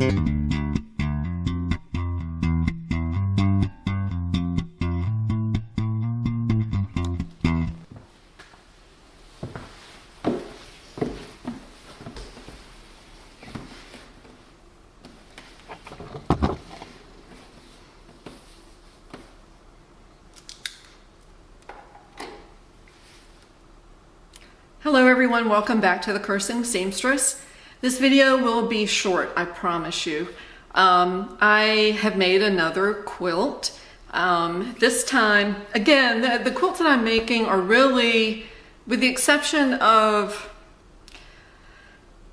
Hello everyone, welcome back to the Cursing Seamstress. This video will be short, I promise you. I have made another quilt. This time, again, the quilts that I'm making are really, with the exception of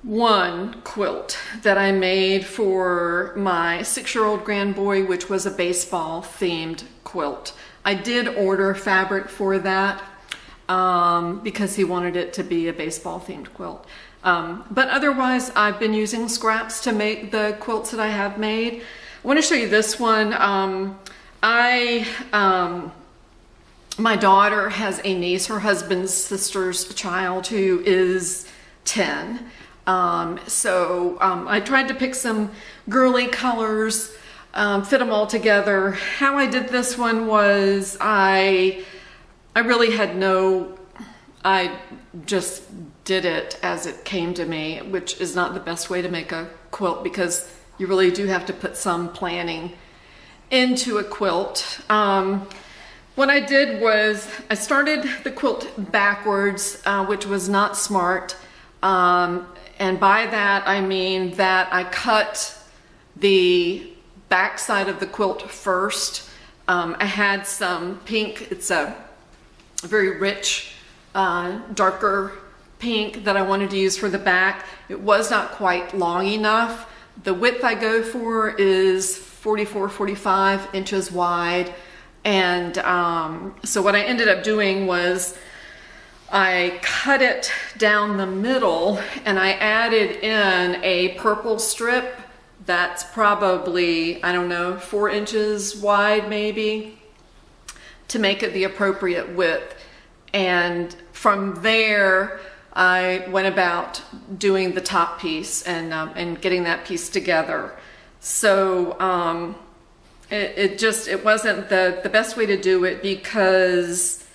one quilt that I made for my 6-year-old grandboy, which was a baseball themed quilt. I did order fabric for that. Because he wanted it to be a baseball themed quilt. But otherwise I've been using scraps to make the quilts that I have made. I want to show you this one. My daughter has a niece, her husband's sister's child, who is 10. So I tried to pick some girly colors, fit them all together. How I did this one was I really had I just did it as it came to me, which is not the best way to make a quilt because you really do have to put some planning into a quilt. What I did was I started the quilt backwards, which was not smart. And by that, I mean that I cut the back side of the quilt first. I had some pink, it's a very rich, darker pink that I wanted to use for the back. It was not quite long enough. The width I go for is 45 inches wide. And so what I ended up doing was I cut it down the middle and I added in a purple strip that's probably, I don't know, 4 inches wide maybe, to make it the appropriate width. And from there, I went about doing the top piece and getting that piece together. So it wasn't the best way to do it because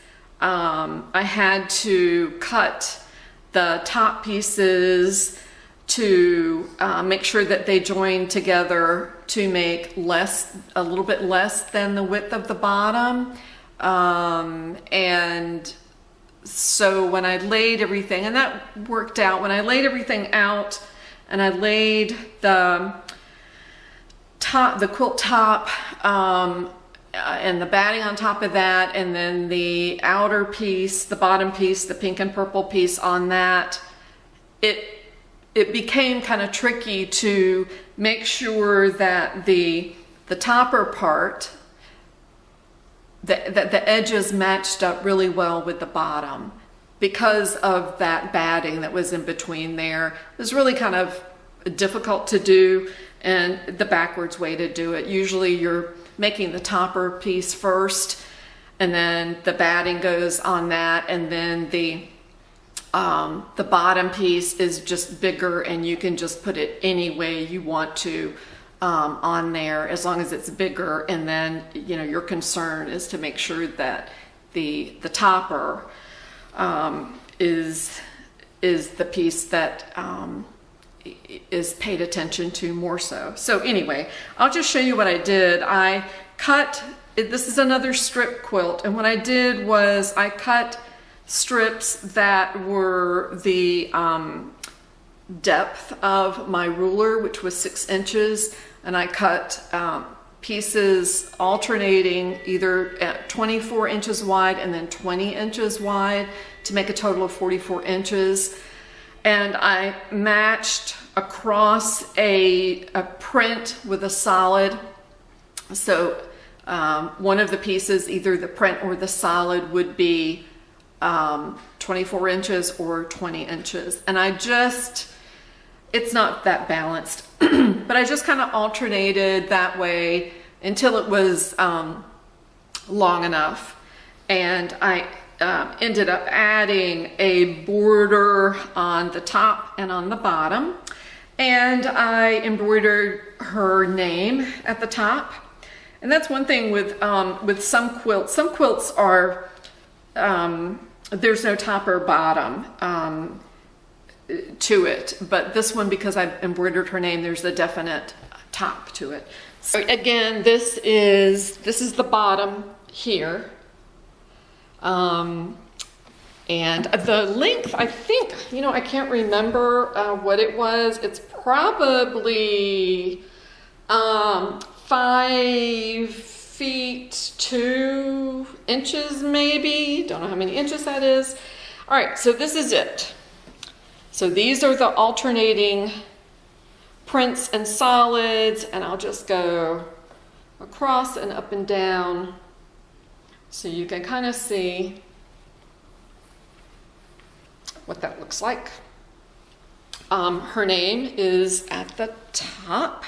I had to cut the top pieces to make sure that they joined together to make a little bit less than the width of the bottom. And so when I laid everything, and that worked out, when I laid everything out and I laid the quilt top and the batting on top of that, and then the outer piece, the bottom piece, the pink and purple piece on that, it became kind of tricky to make sure that the topper part, that the edges matched up really well with the bottom because of that batting that was in between there. It was really kind of difficult to do, and the backwards way to do it. Usually you're making the topper piece first, and then the batting goes on that, and then the bottom piece is just bigger, and you can just put it any way you want to on there, as long as it's bigger. And then, you know, your concern is to make sure that the topper is the piece that is paid attention to more so. So anyway, I'll just show you what I did. I cut, this is another strip quilt, and what I did was I cut strips that were the depth of my ruler, which was 6 inches, and I cut pieces alternating either at 24 inches wide and then 20 inches wide to make a total of 44 inches. And I matched across a print with a solid. So one of the pieces, either the print or the solid, would be 24 inches or 20 inches. And it's not that balanced, but I just kind of alternated that way until it was long enough. And I ended up adding a border on the top and on the bottom. And I embroidered her name at the top. And that's one thing with some quilts. Some quilts are, there's no top or bottom to it. But this one, because I embroidered her name, there's a definite top to it. So again, this is the bottom here. And the length, I think, I can't remember what it was. It's probably 5 feet 2 inches, maybe. Don't know how many inches that is. All right, so this is it. So these are the alternating prints and solids, and I'll just go across and up and down so you can kind of see what that looks like. Her name is at the top,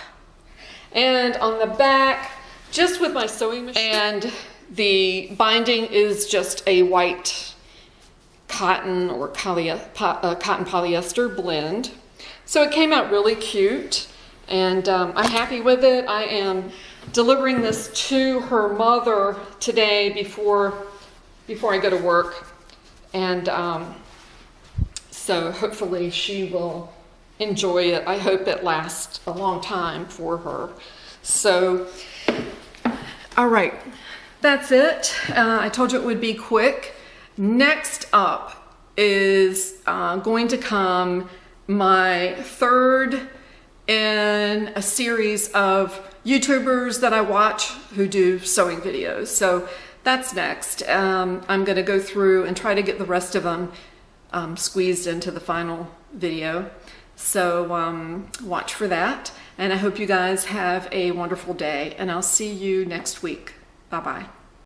and on the back, just with my sewing machine, and the binding is just a white cotton or cotton polyester blend. So it came out really cute, and I'm happy with it. I am delivering this to her mother today before I go to work, and so hopefully she will enjoy it. I hope it lasts a long time for her. So, all right, that's it. I told you it would be quick. Next up is going to come my third in a series of YouTubers that I watch who do sewing videos. So that's next. I'm going to go through and try to get the rest of them squeezed into the final video. So watch for that. And I hope you guys have a wonderful day, and I'll see you next week. Bye-bye.